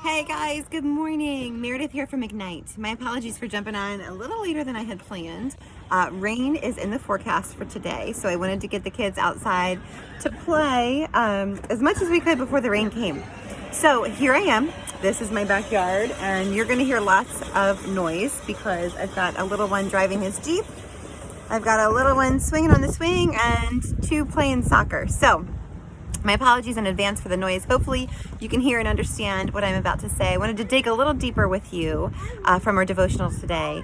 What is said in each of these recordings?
Hey guys, good morning. Meredith here from Ignite. My apologies for jumping on a little later than I had planned. Rain is in the forecast for today, so I wanted to get the kids outside to play as much as we could before the rain came. So here I am. This is my backyard, and you're going to hear lots of noise because I've got a little one driving his Jeep. I've got a little one swinging on the swing and two playing soccer. So my apologies in advance for the noise. Hopefully you can hear and understand what I'm about to say. I wanted to dig a little deeper with you from our devotional today.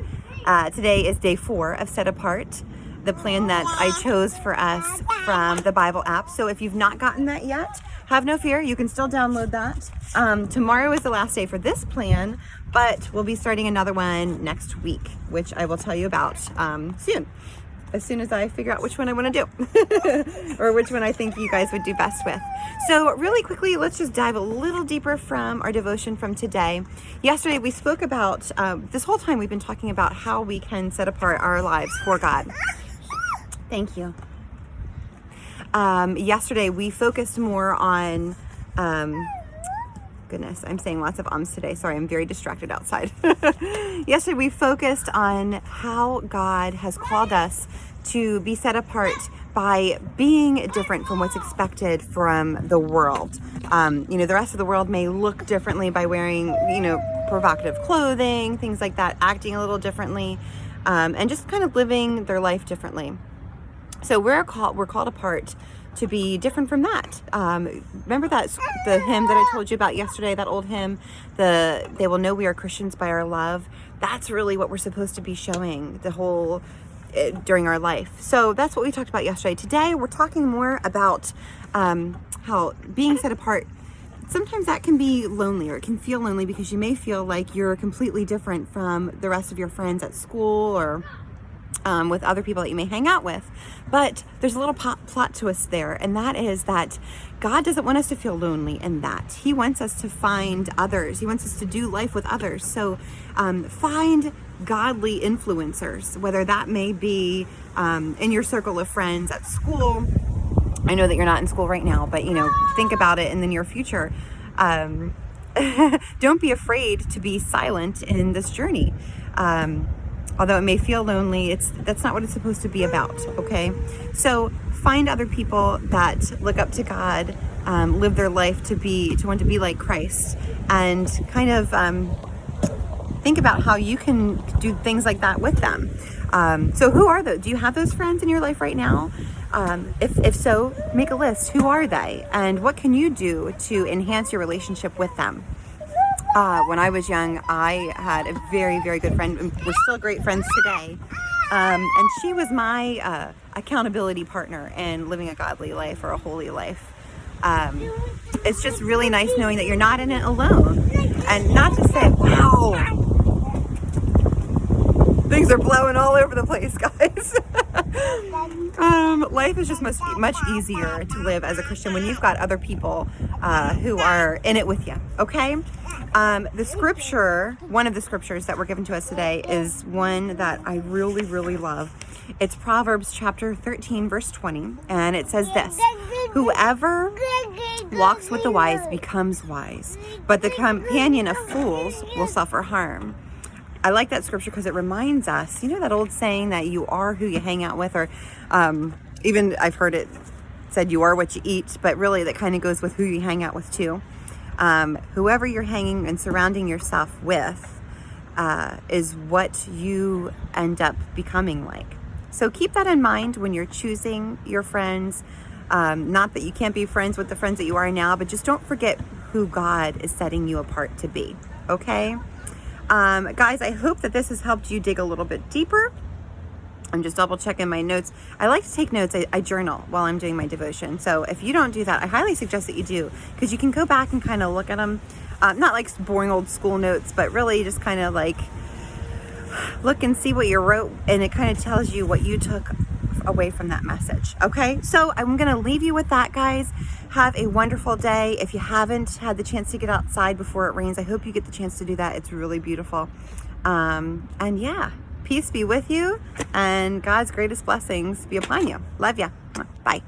Today is day 4 of Set Apart, the plan that I chose for us from the Bible app. So if you've not gotten that yet, have no fear. You can still download that. Tomorrow is the last day for this plan, but we'll be starting another one next week, which I will tell you about soon. As soon as I figure out which one I want to do or which one I think you guys would do best with. So really quickly, let's just dive a little deeper from our devotion from today. Yesterday, we spoke about, this whole time we've been talking about how we can set apart our lives for God. Thank you. Yesterday, we focused more on, goodness, I'm saying lots of ums today. Sorry, I'm very distracted outside. Yesterday, we focused on how God has called us to be set apart by being different from what's expected from the world. The rest of the world may look differently by wearing, provocative clothing, things like that, acting a little differently, and just kind of living their life differently. So we're called apart to be different from that. Remember the hymn that I told you about yesterday, that old hymn, they will know we are Christians by our love. That's really what we're supposed to be showing during our life. So that's what we talked about yesterday. Today, we're talking more about how being set apart, sometimes that can be lonely, or it can feel lonely because you may feel like you're completely different from the rest of your friends at school or with other people that you may hang out with. But there's a little plot twist there, and that is that God doesn't want us to feel lonely in that. He wants us to find others. He wants us to do life with others. So find godly influencers, whether that may be in your circle of friends at school. I know that you're not in school right now, but think about it in the near future. Don't be afraid to be silent in this journey. Although it may feel lonely, that's not what it's supposed to be about, okay? So find other people that look up to God, live their life to want to be like Christ, and kind of think about how you can do things like that with them. So who are those? Do you have those friends in your life right now? If so, make a list. Who are they? And what can you do to enhance your relationship with them? When I was young, I had a very, very good friend, and we're still great friends today. And she was my accountability partner in living a godly life or a holy life. It's just really nice knowing that you're not in it alone. And not to say, wow, things are blowing all over the place, guys. Life is just much easier to live as a Christian when you've got other people who are in it with you, okay? One of the scriptures that were given to us today is one that I really, really love. It's Proverbs chapter 13, verse 20, and it says this: whoever walks with the wise becomes wise, but the companion of fools will suffer harm. I like that scripture because it reminds us, that old saying that you are who you hang out with, or even I've heard it said you are what you eat, but really that kind of goes with who you hang out with too. Whoever you're hanging and surrounding yourself with is what you end up becoming like. So keep that in mind when you're choosing your friends. Not that you can't be friends with the friends that you are now, but just don't forget who God is setting you apart to be, okay? Guys, I hope that this has helped you dig a little bit deeper. I'm just double checking my notes. I like to take notes. I journal while I'm doing my devotion. So if you don't do that, I highly suggest that you do, because you can go back and kind of look at them. Not like boring old school notes, but really just kind of like look and see what you wrote, and it kind of tells you what you took away from that message. Okay, so I'm going to leave you with that, guys. Have a wonderful day. If you haven't had the chance to get outside before it rains, I hope you get the chance to do that. It's really beautiful. And yeah, peace be with you, and God's greatest blessings be upon you. Love ya. Bye.